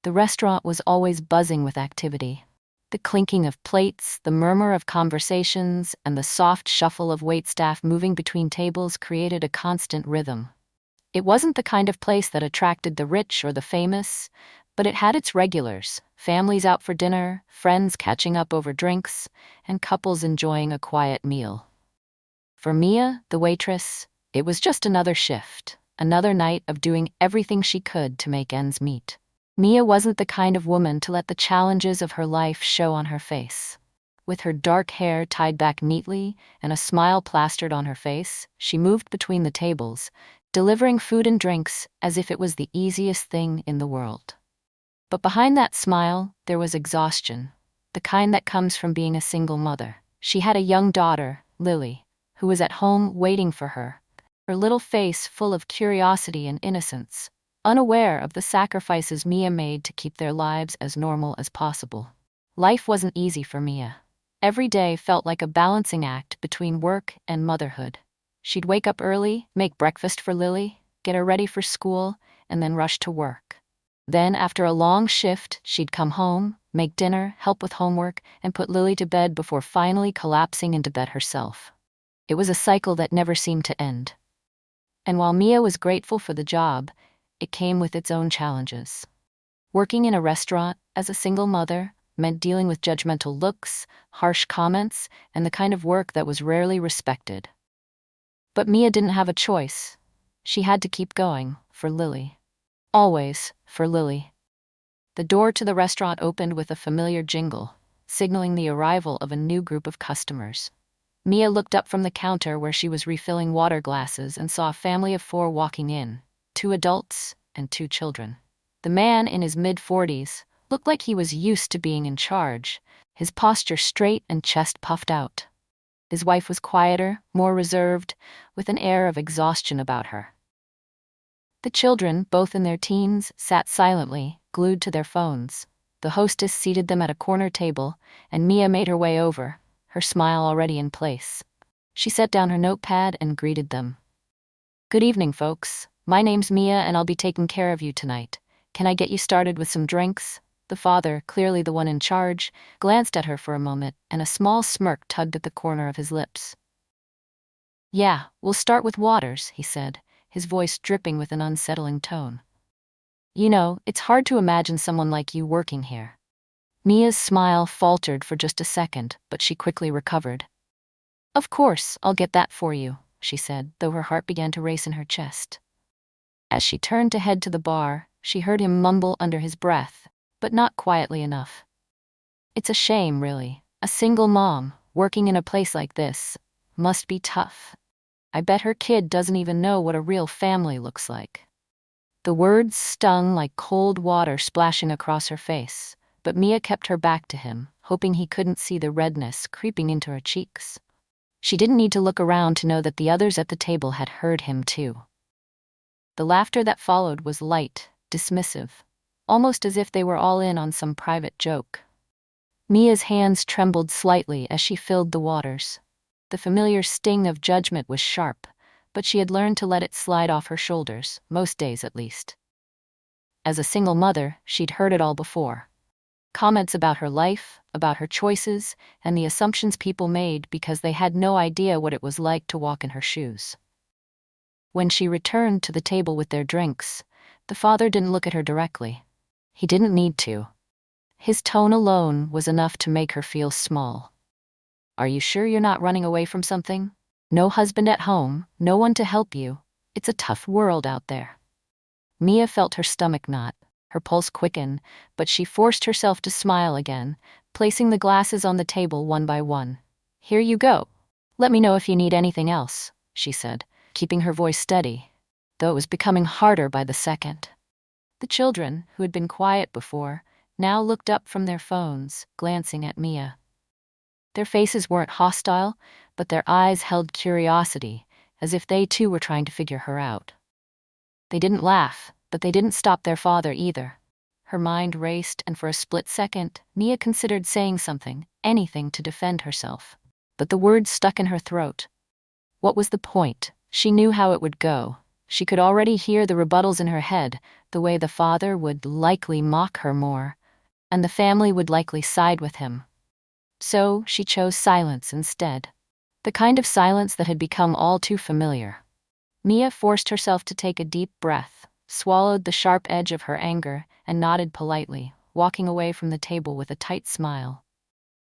The restaurant was always buzzing with activity. The clinking of plates, the murmur of conversations, and the soft shuffle of waitstaff moving between tables created a constant rhythm. It wasn't the kind of place that attracted the rich or the famous, but it had its regulars, families out for dinner, friends catching up over drinks, and couples enjoying a quiet meal. For Mia, the waitress, it was just another shift, another night of doing everything she could to make ends meet. Mia wasn't the kind of woman to let the challenges of her life show on her face. With her dark hair tied back neatly and a smile plastered on her face, she moved between the tables, delivering food and drinks as if it was the easiest thing in the world. But behind that smile, there was exhaustion, the kind that comes from being a single mother. She had a young daughter, Lily, who was at home waiting for her, her little face full of curiosity and innocence, unaware of the sacrifices Mia made to keep their lives as normal as possible. Life wasn't easy for Mia. Every day felt like a balancing act between work and motherhood. She'd wake up early, make breakfast for Lily, get her ready for school, and then rush to work. Then, after a long shift, she'd come home, make dinner, help with homework, and put Lily to bed before finally collapsing into bed herself. It was a cycle that never seemed to end. And while Mia was grateful for the job, it came with its own challenges. Working in a restaurant as a single mother meant dealing with judgmental looks, harsh comments, and the kind of work that was rarely respected. But Mia didn't have a choice. She had to keep going, for Lily. Always, for Lily. The door to the restaurant opened with a familiar jingle, signaling the arrival of a new group of customers. Mia looked up from the counter where she was refilling water glasses and saw a family of 4 walking in, 2 adults and 2 children. The man, in his mid-40s, looked like he was used to being in charge, his posture straight and chest puffed out. His wife was quieter, more reserved, with an air of exhaustion about her. The children, both in their teens, sat silently, glued to their phones. The hostess seated them at a corner table, and Mia made her way over, her smile already in place. She set down her notepad and greeted them. "Good evening, folks. My name's Mia, and I'll be taking care of you tonight. Can I get you started with some drinks?" The father, clearly the one in charge, glanced at her for a moment, and a small smirk tugged at the corner of his lips. "Yeah, we'll start with waters," he said, his voice dripping with an unsettling tone. "You know, it's hard to imagine someone like you working here." Mia's smile faltered for just a second, but she quickly recovered. "Of course, I'll get that for you," she said, though her heart began to race in her chest. As she turned to head to the bar, she heard him mumble under his breath, but not quietly enough. "It's a shame, really. A single mom, working in a place like this, must be tough. I bet her kid doesn't even know what a real family looks like." The words stung like cold water splashing across her face, but Mia kept her back to him, hoping he couldn't see the redness creeping into her cheeks. She didn't need to look around to know that the others at the table had heard him too. The laughter that followed was light, dismissive, almost as if they were all in on some private joke. Mia's hands trembled slightly as she filled the waters. The familiar sting of judgment was sharp, but she had learned to let it slide off her shoulders, most days at least. As a single mother, she'd heard it all before. Comments about her life, about her choices, and the assumptions people made because they had no idea what it was like to walk in her shoes. When she returned to the table with their drinks, the father didn't look at her directly. He didn't need to. His tone alone was enough to make her feel small. "Are you sure you're not running away from something? No husband at home, no one to help you. It's a tough world out there." Mia felt her stomach knot, her pulse quicken, but she forced herself to smile again, placing the glasses on the table one by one. "Here you go. Let me know if you need anything else," she said, keeping her voice steady, though it was becoming harder by the second. The children, who had been quiet before, now looked up from their phones, glancing at Mia. Their faces weren't hostile, but their eyes held curiosity, as if they too were trying to figure her out. They didn't laugh, but they didn't stop their father either. Her mind raced, and for a split second, Mia considered saying something, anything to defend herself. But the words stuck in her throat. What was the point? She knew how it would go. She could already hear the rebuttals in her head, the way the father would likely mock her more, and the family would likely side with him. So she chose silence instead. The kind of silence that had become all too familiar. Mia forced herself to take a deep breath, swallowed the sharp edge of her anger, and nodded politely, walking away from the table with a tight smile.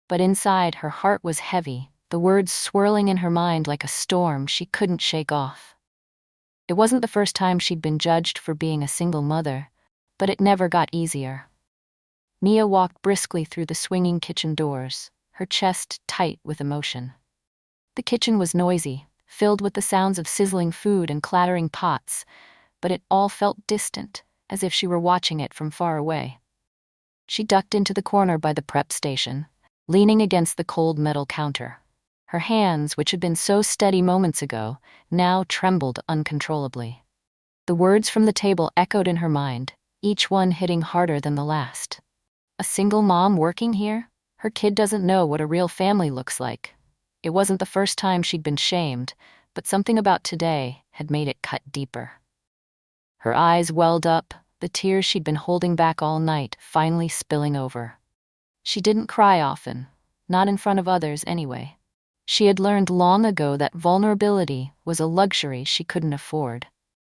But inside, her heart was heavy, the words swirling in her mind like a storm she couldn't shake off. It wasn't the first time she'd been judged for being a single mother, but it never got easier. Mia walked briskly through the swinging kitchen doors, her chest tight with emotion. The kitchen was noisy, filled with the sounds of sizzling food and clattering pots, but it all felt distant, as if she were watching it from far away. She ducked into the corner by the prep station, leaning against the cold metal counter. Her hands, which had been so steady moments ago, now trembled uncontrollably. The words from the table echoed in her mind, each one hitting harder than the last. A single mom working here? Her kid doesn't know what a real family looks like. It wasn't the first time she'd been shamed, but something about today had made it cut deeper. Her eyes welled up, the tears she'd been holding back all night finally spilling over. She didn't cry often, not in front of others anyway. She had learned long ago that vulnerability was a luxury she couldn't afford.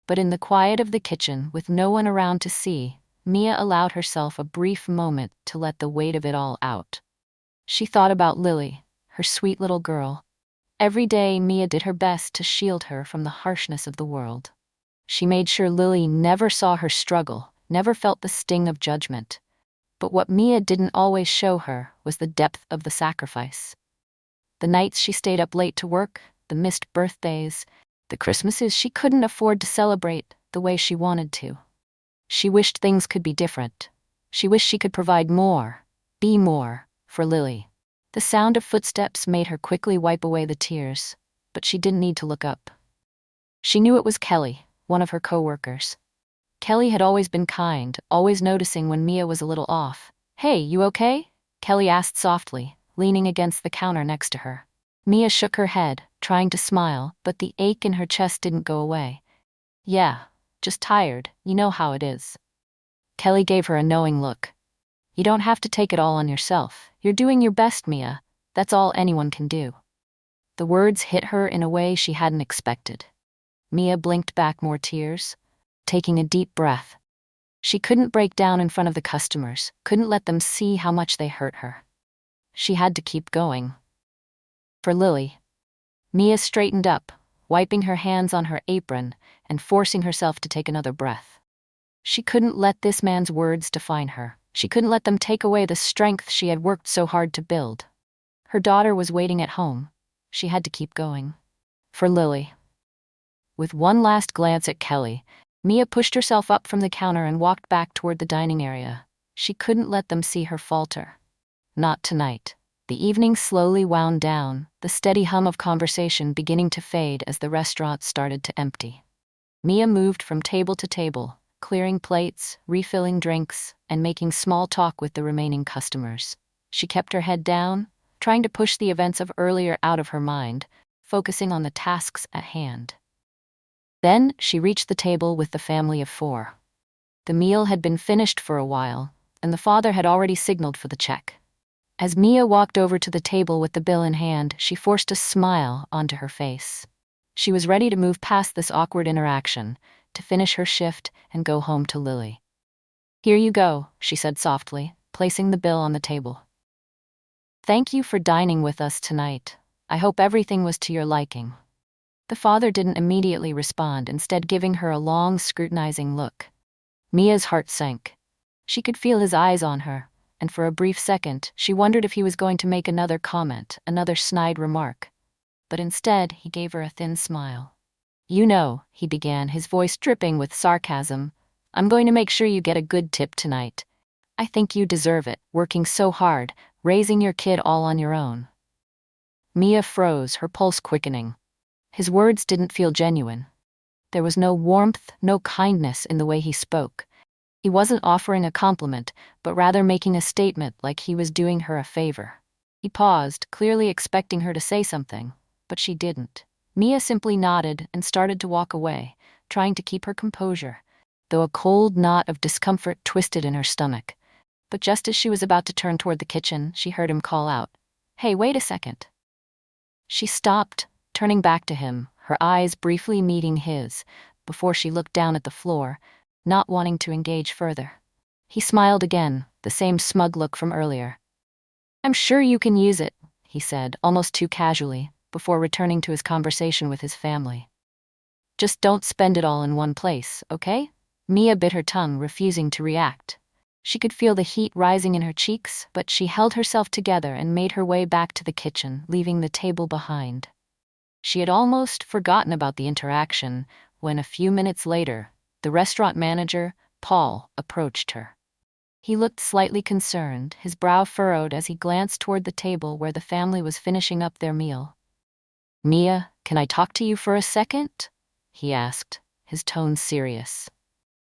But in the quiet of the kitchen, with no one around to see, Mia allowed herself a brief moment to let the weight of it all out. She thought about Lily, her sweet little girl. Every day, Mia did her best to shield her from the harshness of the world. She made sure Lily never saw her struggle, never felt the sting of judgment. But what Mia didn't always show her was the depth of the sacrifice. The nights she stayed up late to work, the missed birthdays, the Christmases she couldn't afford to celebrate the way she wanted to. She wished things could be different. She wished she could provide more, be more, for Lily. The sound of footsteps made her quickly wipe away the tears, but she didn't need to look up. She knew it was Kelly, one of her co-workers. Kelly had always been kind, always noticing when Mia was a little off. "Hey, you okay?" Kelly asked softly, leaning against the counter next to her. Mia shook her head, trying to smile, but the ache in her chest didn't go away. "Yeah, just tired, you know how it is." Kelly gave her a knowing look. "You don't have to take it all on yourself. You're doing your best, Mia. That's all anyone can do." The words hit her in a way she hadn't expected. Mia blinked back more tears, taking a deep breath. She couldn't break down in front of the customers, couldn't let them see how much they hurt her. She had to keep going. For Lily. Mia straightened up, wiping her hands on her apron and forcing herself to take another breath. She couldn't let this man's words define her. She couldn't let them take away the strength she had worked so hard to build. Her daughter was waiting at home. She had to keep going. For Lily. With one last glance at Kelly, Mia pushed herself up from the counter and walked back toward the dining area. She couldn't let them see her falter. Not tonight. The evening slowly wound down, the steady hum of conversation beginning to fade as the restaurant started to empty. Mia moved from table to table, clearing plates, refilling drinks, and making small talk with the remaining customers. She kept her head down, trying to push the events of earlier out of her mind, focusing on the tasks at hand. Then she reached the table with the family of 4. The meal had been finished for a while, and the father had already signaled for the check. As Mia walked over to the table with the bill in hand, she forced a smile onto her face. She was ready to move past this awkward interaction, to finish her shift and go home to Lily. "Here you go," she said softly, placing the bill on the table. "Thank you for dining with us tonight. I hope everything was to your liking." The father didn't immediately respond, instead giving her a long, scrutinizing look. Mia's heart sank. She could feel his eyes on her, and for a brief second, she wondered if he was going to make another comment, another snide remark. But instead, he gave her a thin smile. "You know," he began, his voice dripping with sarcasm, "I'm going to make sure you get a good tip tonight. I think you deserve it, working so hard, raising your kid all on your own." Mia froze, her pulse quickening. His words didn't feel genuine. There was no warmth, no kindness in the way he spoke. He wasn't offering a compliment, but rather making a statement like he was doing her a favor. He paused, clearly expecting her to say something, but she didn't. Mia simply nodded and started to walk away, trying to keep her composure, though a cold knot of discomfort twisted in her stomach. But just as she was about to turn toward the kitchen, she heard him call out, "Hey, wait a second." She stopped, turning back to him, her eyes briefly meeting his, before she looked down at the floor, not wanting to engage further. He smiled again, the same smug look from earlier. "I'm sure you can use it," he said, almost too casually, before returning to his conversation with his family. "Just don't spend it all in one place, okay?" Mia bit her tongue, refusing to react. She could feel the heat rising in her cheeks, but she held herself together and made her way back to the kitchen, leaving the table behind. She had almost forgotten about the interaction when, a few minutes later, the restaurant manager, Paul, approached her. He looked slightly concerned, his brow furrowed as he glanced toward the table where the family was finishing up their meal. "Mia, can I talk to you for a second?" he asked, his tone serious.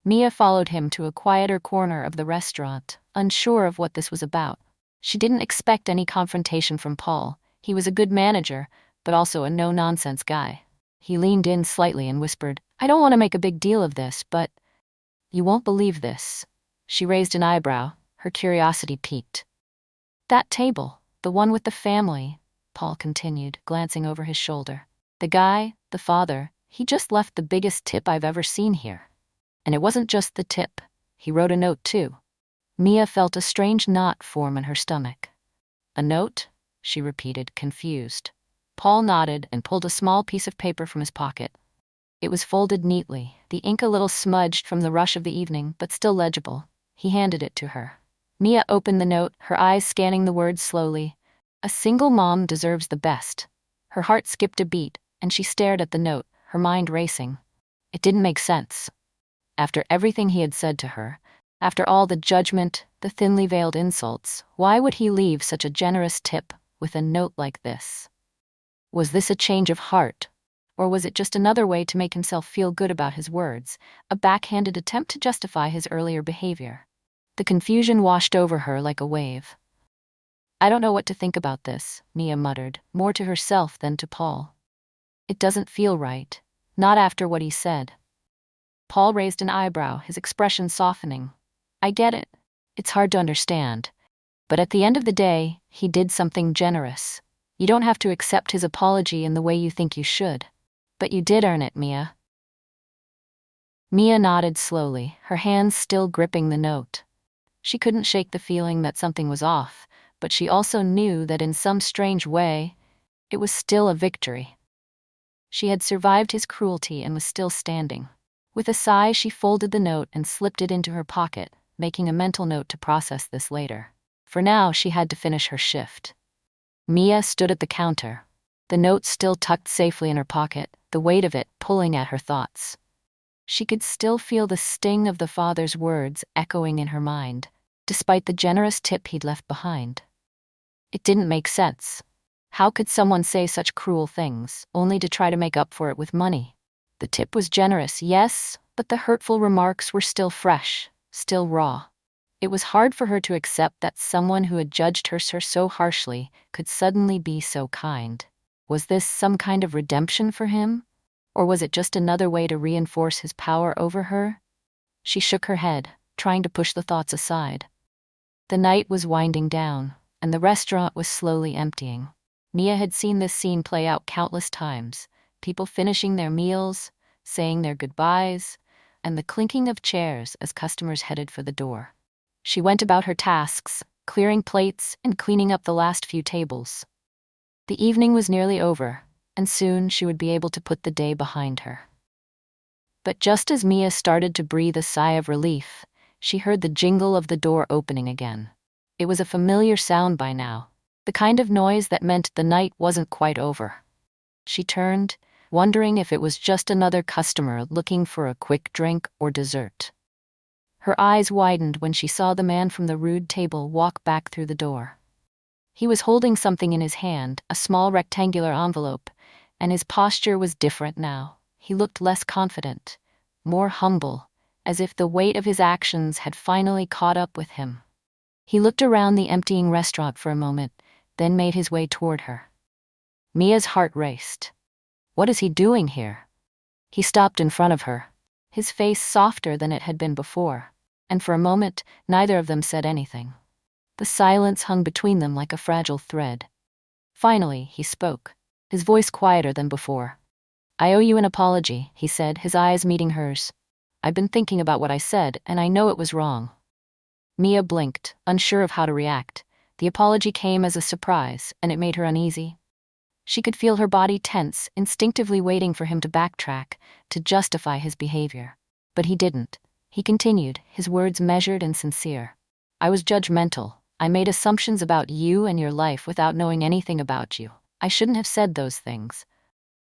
Mia followed him to a quieter corner of the restaurant, unsure of what this was about. She didn't expect any confrontation from Paul. He was a good manager, but also a no-nonsense guy. He leaned in slightly and whispered, "I don't want to make a big deal of this, but you won't believe this." She raised an eyebrow, her curiosity piqued. "That table, the one with the family," Paul continued, glancing over his shoulder. "The guy, the father, he just left the biggest tip I've ever seen here. And it wasn't just the tip. He wrote a note, too." Mia felt a strange knot form in her stomach. "A note?" she repeated, confused. Paul nodded and pulled a small piece of paper from his pocket. It was folded neatly, the ink a little smudged from the rush of the evening, but still legible. He handed it to her. Mia opened the note, her eyes scanning the words slowly. "A single mom deserves the best." Her heart skipped a beat, and she stared at the note, her mind racing. It didn't make sense. After everything he had said to her, after all the judgment, the thinly veiled insults, why would he leave such a generous tip with a note like this? Was this a change of heart? Or was it just another way to make himself feel good about his words, a backhanded attempt to justify his earlier behavior? The confusion washed over her like a wave. "I don't know what to think about this," Mia muttered, more to herself than to Paul. "It doesn't feel right. Not after what he said." Paul raised an eyebrow, his expression softening. "I get it. It's hard to understand. But at the end of the day, he did something generous. You don't have to accept his apology in the way you think you should. But you did earn it, Mia." Mia nodded slowly, her hands still gripping the note. She couldn't shake the feeling that something was off, but she also knew that in some strange way, it was still a victory. She had survived his cruelty and was still standing. With a sigh, she folded the note and slipped it into her pocket, making a mental note to process this later. For now, she had to finish her shift. Mia stood at the counter, the note still tucked safely in her pocket, the weight of it pulling at her thoughts. She could still feel the sting of the father's words echoing in her mind, despite the generous tip he'd left behind. It didn't make sense. How could someone say such cruel things, only to try to make up for it with money? The tip was generous, yes, but the hurtful remarks were still fresh, still raw. It was hard for her to accept that someone who had judged her so harshly could suddenly be so kind. Was this some kind of redemption for him? Or was it just another way to reinforce his power over her? She shook her head, trying to push the thoughts aside. The night was winding down, and the restaurant was slowly emptying. Mia had seen this scene play out countless times, people finishing their meals, saying their goodbyes, and the clinking of chairs as customers headed for the door. She went about her tasks, clearing plates and cleaning up the last few tables. The evening was nearly over, and soon she would be able to put the day behind her. But just as Mia started to breathe a sigh of relief, she heard the jingle of the door opening again. It was a familiar sound by now, the kind of noise that meant the night wasn't quite over. She turned, wondering if it was just another customer looking for a quick drink or dessert. Her eyes widened when she saw the man from the rude table walk back through the door. He was holding something in his hand, a small rectangular envelope, and his posture was different now. He looked less confident, more humble, as if the weight of his actions had finally caught up with him. He looked around the emptying restaurant for a moment, then made his way toward her. Mia's heart raced. What is he doing here? He stopped in front of her, his face softer than it had been before, and for a moment, neither of them said anything. The silence hung between them like a fragile thread. Finally, he spoke, his voice quieter than before. "I owe you an apology," he said, his eyes meeting hers. "I've been thinking about what I said, and I know it was wrong." Mia blinked, unsure of how to react. The apology came as a surprise, and it made her uneasy. She could feel her body tense, instinctively waiting for him to backtrack, to justify his behavior. But he didn't. He continued, his words measured and sincere. "I was judgmental. I made assumptions about you and your life without knowing anything about you. I shouldn't have said those things.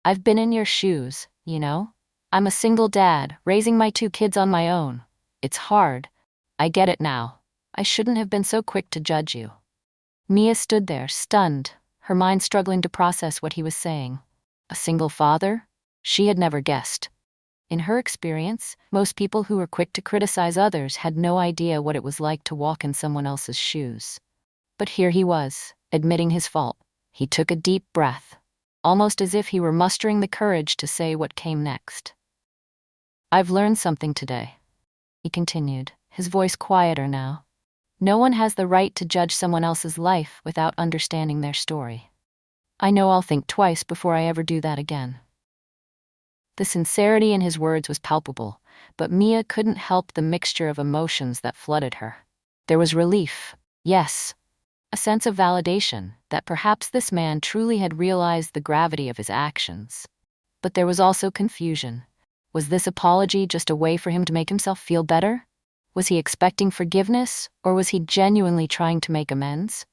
I've been in your shoes, you know? I'm a single dad, raising my 2 kids on my own. It's hard. I get it now. I shouldn't have been so quick to judge you." Mia stood there, stunned, her mind struggling to process what he was saying. A single father? She had never guessed. In her experience, most people who were quick to criticize others had no idea what it was like to walk in someone else's shoes. But here he was, admitting his fault. He took a deep breath, almost as if he were mustering the courage to say what came next. "I've learned something today," he continued, his voice quieter now. "No one has the right to judge someone else's life without understanding their story. I know I'll think twice before I ever do that again." The sincerity in his words was palpable, but Mia couldn't help the mixture of emotions that flooded her. There was relief, yes, a sense of validation that perhaps this man truly had realized the gravity of his actions. But there was also confusion. Was this apology just a way for him to make himself feel better? Was he expecting forgiveness, or was he genuinely trying to make amends?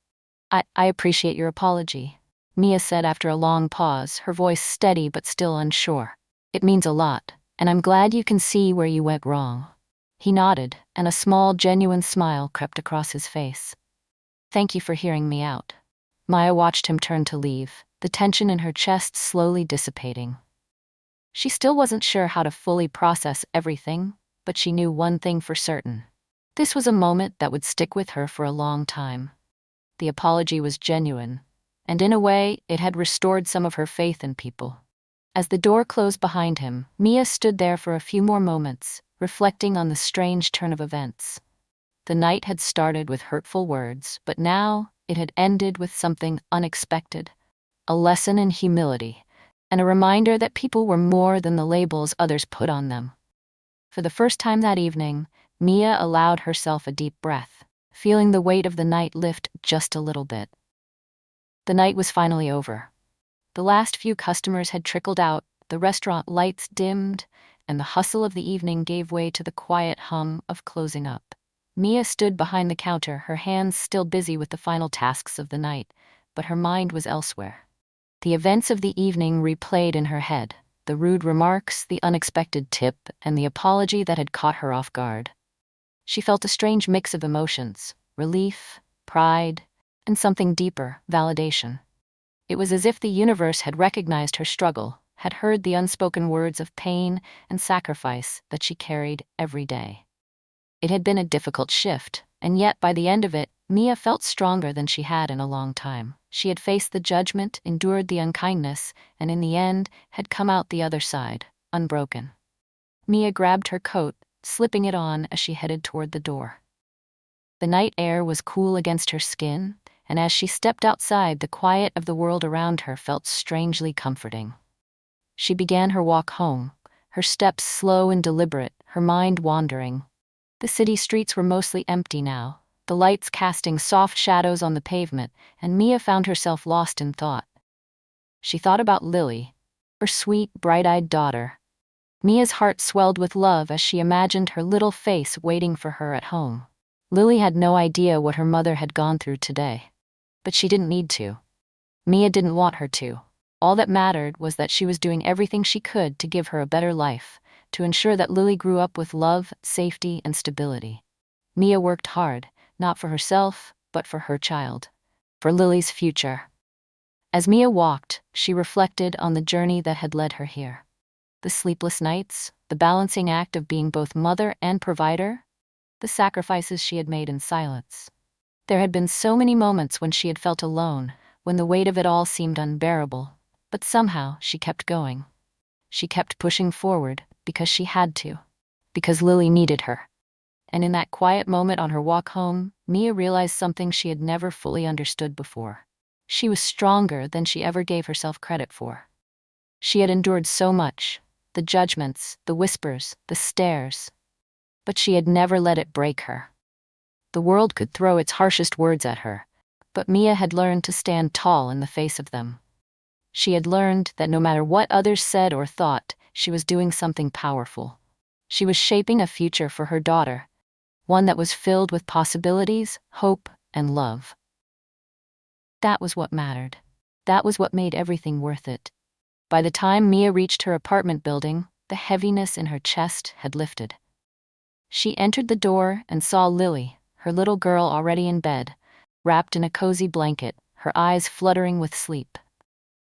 I appreciate your apology," Mia said after a long pause, her voice steady but still unsure. "It means a lot, and I'm glad you can see where you went wrong." He nodded, and a small, genuine smile crept across his face. "Thank you for hearing me out." Mia watched him turn to leave, the tension in her chest slowly dissipating. She still wasn't sure how to fully process everything, but she knew one thing for certain. This was a moment that would stick with her for a long time. The apology was genuine, and in a way, it had restored some of her faith in people. As the door closed behind him, Mia stood there for a few more moments, reflecting on the strange turn of events. The night had started with hurtful words, but now it had ended with something unexpected. A lesson in humility, and a reminder that people were more than the labels others put on them. For the first time that evening, Mia allowed herself a deep breath, feeling the weight of the night lift just a little bit. The night was finally over. The last few customers had trickled out, the restaurant lights dimmed, and the hustle of the evening gave way to the quiet hum of closing up. Mia stood behind the counter, her hands still busy with the final tasks of the night, but her mind was elsewhere. The events of the evening replayed in her head, the rude remarks, the unexpected tip, and the apology that had caught her off guard. She felt a strange mix of emotions, relief, pride, and something deeper, validation. It was as if the universe had recognized her struggle, had heard the unspoken words of pain and sacrifice that she carried every day. It had been a difficult shift, and yet by the end of it, Mia felt stronger than she had in a long time. She had faced the judgment, endured the unkindness, and in the end, had come out the other side, unbroken. Mia grabbed her coat, slipping it on as she headed toward the door. The night air was cool against her skin, and as she stepped outside, the quiet of the world around her felt strangely comforting. She began her walk home, her steps slow and deliberate, her mind wandering. The city streets were mostly empty now, the lights casting soft shadows on the pavement, and Mia found herself lost in thought. She thought about Lily, her sweet, bright-eyed daughter. Mia's heart swelled with love as she imagined her little face waiting for her at home. Lily had no idea what her mother had gone through today. But she didn't need to. Mia didn't want her to. All that mattered was that she was doing everything she could to give her a better life, to ensure that Lily grew up with love, safety, and stability. Mia worked hard, not for herself, but for her child, for Lily's future. As Mia walked, she reflected on the journey that had led her here. The sleepless nights, the balancing act of being both mother and provider, the sacrifices she had made in silence. There had been so many moments when she had felt alone, when the weight of it all seemed unbearable, but somehow she kept going. She kept pushing forward because she had to. because Lily needed her. And in that quiet moment on her walk home, Mia realized something she had never fully understood before. She was stronger than she ever gave herself credit for. She had endured so much, the judgments, the whispers, the stares, but she had never let it break her. The world could throw its harshest words at her, but Mia had learned to stand tall in the face of them. She had learned that no matter what others said or thought, she was doing something powerful. She was shaping a future for her daughter, one that was filled with possibilities, hope, and love. That was what mattered. That was what made everything worth it. By the time Mia reached her apartment building, the heaviness in her chest had lifted. She entered the door and saw Lily, her little girl already in bed, wrapped in a cozy blanket, her eyes fluttering with sleep.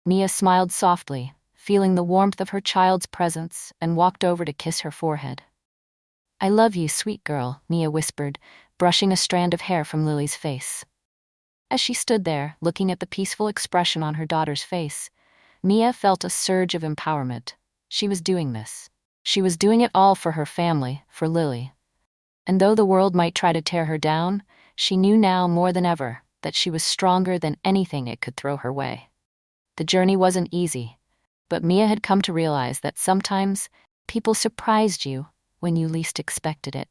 Mia smiled softly, feeling the warmth of her child's presence, and walked over to kiss her forehead. "I love you, sweet girl," Mia whispered, brushing a strand of hair from Lily's face. As she stood there, looking at the peaceful expression on her daughter's face, Mia felt a surge of empowerment. She was doing this. She was doing it all for her family, for Lily. And though the world might try to tear her down, she knew now more than ever that she was stronger than anything it could throw her way. The journey wasn't easy, but Mia had come to realize that sometimes people surprised you when you least expected it.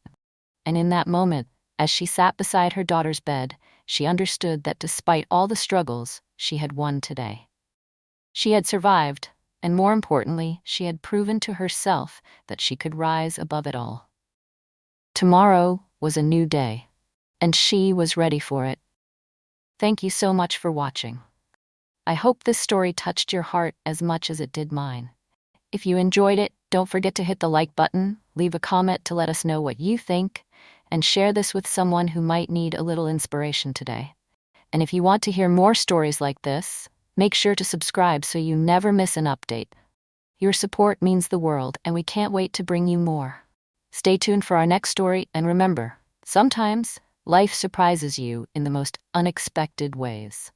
And in that moment, as she sat beside her daughter's bed, she understood that despite all the struggles, she had won today. She had survived, and more importantly, she had proven to herself that she could rise above it all. Tomorrow was a new day, and she was ready for it. Thank you so much for watching. I hope this story touched your heart as much as it did mine. If you enjoyed it, don't forget to hit the like button, leave a comment to let us know what you think, and share this with someone who might need a little inspiration today. And if you want to hear more stories like this, make sure to subscribe so you never miss an update. Your support means the world, and we can't wait to bring you more. Stay tuned for our next story, and remember, sometimes life surprises you in the most unexpected ways.